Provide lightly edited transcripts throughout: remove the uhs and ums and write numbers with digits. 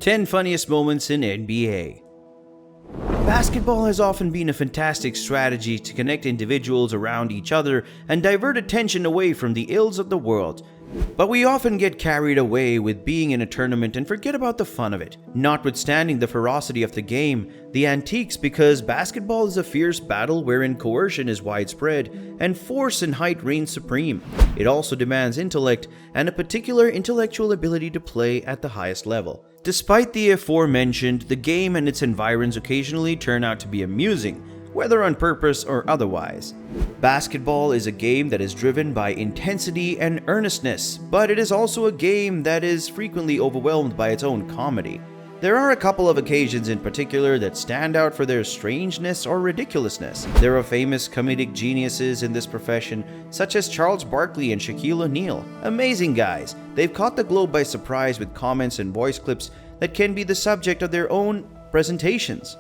10 funniest moments in NBA. Basketball has often been a fantastic strategy to connect individuals around each other and divert attention away from the ills of the world. But we often get carried away with being in a tournament and forget about the fun of it, notwithstanding the ferocity of the game, the antiques, because basketball is a fierce battle wherein coercion is widespread and force and height reign supreme. It also demands intellect and a particular intellectual ability to play at the highest level. Despite the aforementioned, the game and its environs occasionally turn out to be amusing, whether on purpose or otherwise. Basketball is a game that is driven by intensity and earnestness, but it is also a game that is frequently overwhelmed by its own comedy. There are a couple of occasions in particular that stand out for their strangeness or ridiculousness. There are famous comedic geniuses in this profession, such as Charles Barkley and Shaquille O'Neal. Amazing guys. They've caught the globe by surprise with comments and voice clips that can be the subject of their own presentations.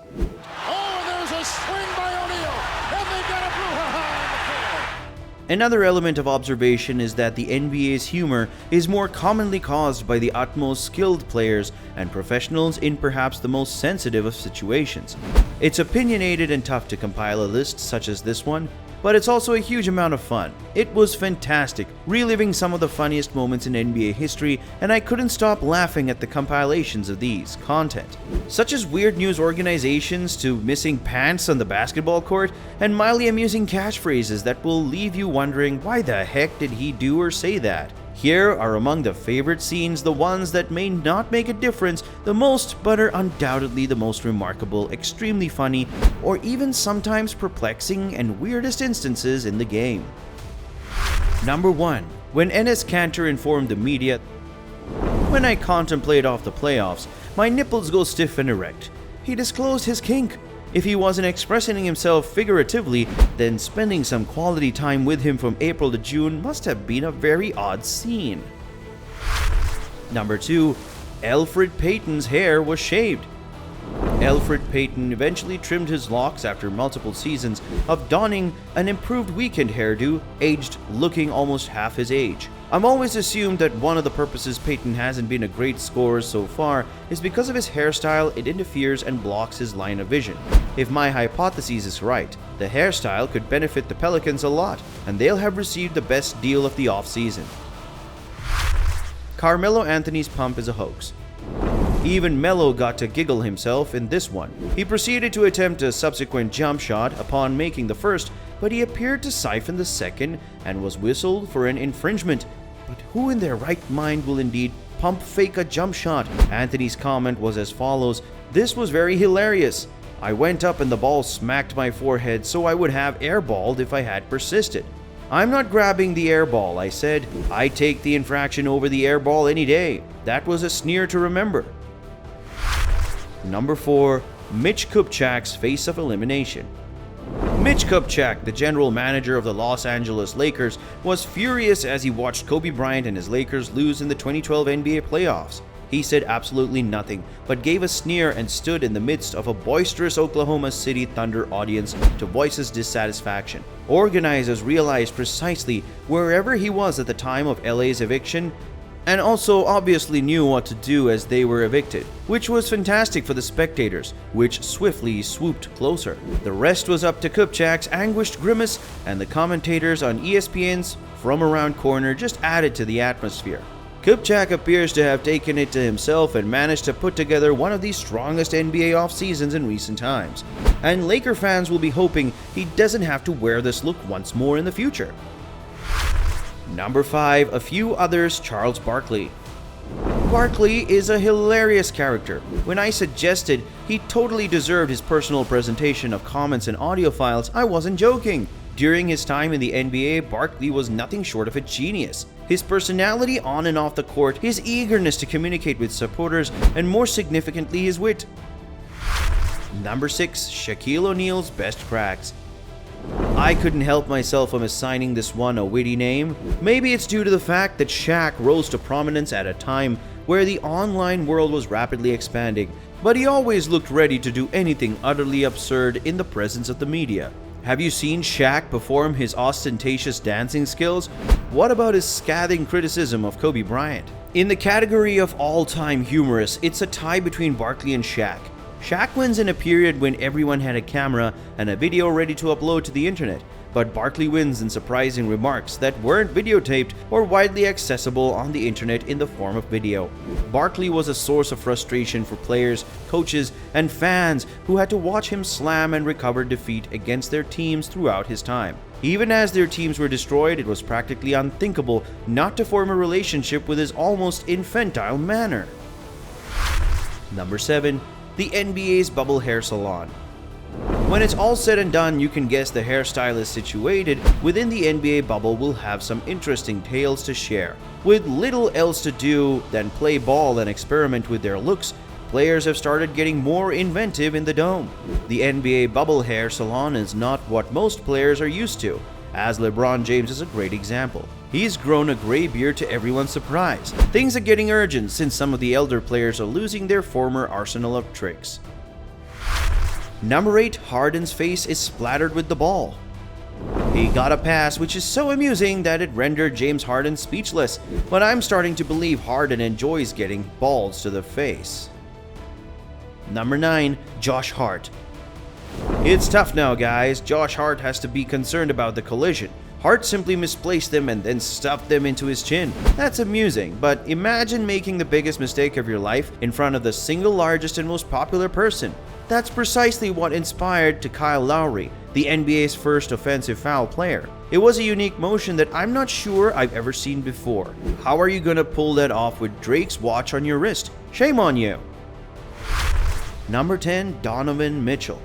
Another element of observation is that the NBA's humor is more commonly caused by the utmost skilled players and professionals in perhaps the most sensitive of situations. It's opinionated and tough to compile a list such as this one, but it's also a huge amount of fun. It was fantastic, reliving some of the funniest moments in NBA history, and I couldn't stop laughing at the compilations of these content. Such as weird news organizations to missing pants on the basketball court, and mildly amusing catchphrases that will leave you wondering why the heck did he do or say that. Here are among the favorite scenes, the ones that may not make a difference the most but are undoubtedly the most remarkable, extremely funny, or even sometimes perplexing and weirdest instances in the game. Number 1. When Enes Kanter informed the media, "When I contemplate off the playoffs, my nipples go stiff and erect." He disclosed his kink. If he wasn't expressing himself figuratively, then spending some quality time with him from April to June must have been a very odd scene. Number 2. Elfrid Payton's hair was shaved. Elfrid Payton eventually trimmed his locks after multiple seasons of donning an improved weekend hairdo, aged looking almost half his age. I've always assumed that one of the purposes Payton hasn't been a great scorer so far is because of his hairstyle. It interferes and blocks his line of vision. If my hypothesis is right, the hairstyle could benefit the Pelicans a lot, and they'll have received the best deal of the offseason. Carmelo Anthony's pump is a hoax. Even Melo got to giggle himself in this one. He proceeded to attempt a subsequent jump shot upon making the first, but he appeared to siphon the second and was whistled for an infringement. But who in their right mind will indeed pump fake a jump shot? Anthony's comment was as follows: "This was very hilarious. I went up and the ball smacked my forehead, so I would have airballed if I had persisted. I'm not grabbing the airball, I said. I take the infraction over the airball any day. That was a sneer to remember." Number 4. Mitch Kupchak's face of elimination. Mitch Kupchak, the general manager of the Los Angeles Lakers, was furious as he watched Kobe Bryant and his Lakers lose in the 2012 NBA playoffs. He said absolutely nothing, but gave a sneer and stood in the midst of a boisterous Oklahoma City Thunder audience to voice his dissatisfaction. Organizers realized precisely wherever he was at the time of LA's eviction, and also obviously knew what to do as they were evicted, which was fantastic for the spectators, which swiftly swooped closer. The rest was up to Kupchak's anguished grimace, and the commentators on ESPN's From Around Corner just added to the atmosphere. Kupchak appears to have taken it to himself and managed to put together one of the strongest NBA off-seasons in recent times, and Laker fans will be hoping he doesn't have to wear this look once more in the future. Number 5. A few others. Charles Barkley. Barkley is a hilarious character. When I suggested he totally deserved his personal presentation of comments and audio files, I wasn't joking. During his time in the NBA, Barkley was nothing short of a genius. His personality on and off the court, his eagerness to communicate with supporters, and more significantly, his wit. Number 6. Shaquille O'Neal's best cracks. I couldn't help myself from assigning this one a witty name. Maybe it's due to the fact that Shaq rose to prominence at a time where the online world was rapidly expanding, but he always looked ready to do anything utterly absurd in the presence of the media. Have you seen Shaq perform his ostentatious dancing skills? What about his scathing criticism of Kobe Bryant? In the category of all-time humorous, it's a tie between Barkley and Shaq. Shaq wins in a period when everyone had a camera and a video ready to upload to the internet, but Barkley wins in surprising remarks that weren't videotaped or widely accessible on the internet in the form of video. Barkley was a source of frustration for players, coaches, and fans who had to watch him slam and recover defeat against their teams throughout his time. Even as their teams were destroyed, it was practically unthinkable not to form a relationship with his almost infantile manner. Number 7. The NBA's bubble hair salon. When it's all said and done, you can guess the hairstylist situated within the NBA bubble will have some interesting tales to share. With little else to do than play ball and experiment with their looks, players have started getting more inventive in the dome. The NBA bubble hair salon is not what most players are used to, as LeBron James is a great example. He's grown a gray beard to everyone's surprise. Things are getting urgent since some of the elder players are losing their former arsenal of tricks. Number 8. Harden's face is splattered with the ball. He got a pass which is so amusing that it rendered James Harden speechless, but I'm starting to believe Harden enjoys getting balls to the face. Number 9. Josh Hart. It's tough now, guys. Josh Hart has to be concerned about the collision. Hart simply misplaced them and then stuffed them into his chin. That's amusing, but imagine making the biggest mistake of your life in front of the single largest and most popular person. That's precisely what inspired to Kyle Lowry, the NBA's first offensive foul player. It was a unique motion that I'm not sure I've ever seen before. How are you gonna pull that off with Drake's watch on your wrist? Shame on you. Number 10. Donovan Mitchell.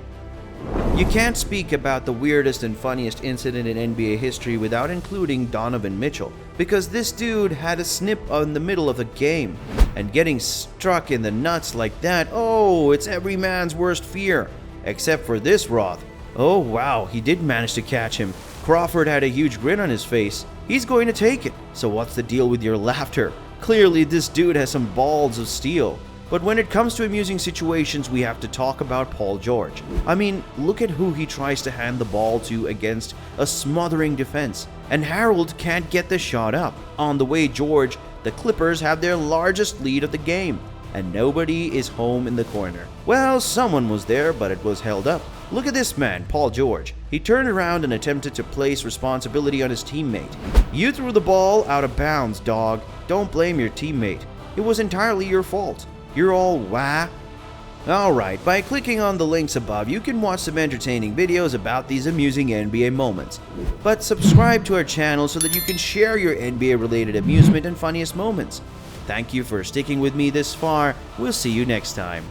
You can't speak about the weirdest and funniest incident in NBA history without including Donovan Mitchell, because this dude had a snip in the middle of the game, and getting struck in the nuts like that, oh, it's every man's worst fear. Except for this Roth. Oh wow, he did manage to catch him. Crawford had a huge grin on his face. He's going to take it. So what's the deal with your laughter? Clearly this dude has some balls of steel. But when it comes to amusing situations, we have to talk about Paul George. I mean, look at who he tries to hand the ball to against a smothering defense. And Harold can't get the shot up. On the way George, the Clippers have their largest lead of the game. And nobody is home in the corner. Well, someone was there, but it was held up. Look at this man, Paul George. He turned around and attempted to place responsibility on his teammate. You threw the ball out of bounds, dog. Don't blame your teammate. It was entirely your fault. You're all wah. Alright, by clicking on the links above, you can watch some entertaining videos about these amusing NBA moments. But subscribe to our channel so that you can share your NBA related amusement and funniest moments. Thank you for sticking with me this far. We'll see you next time.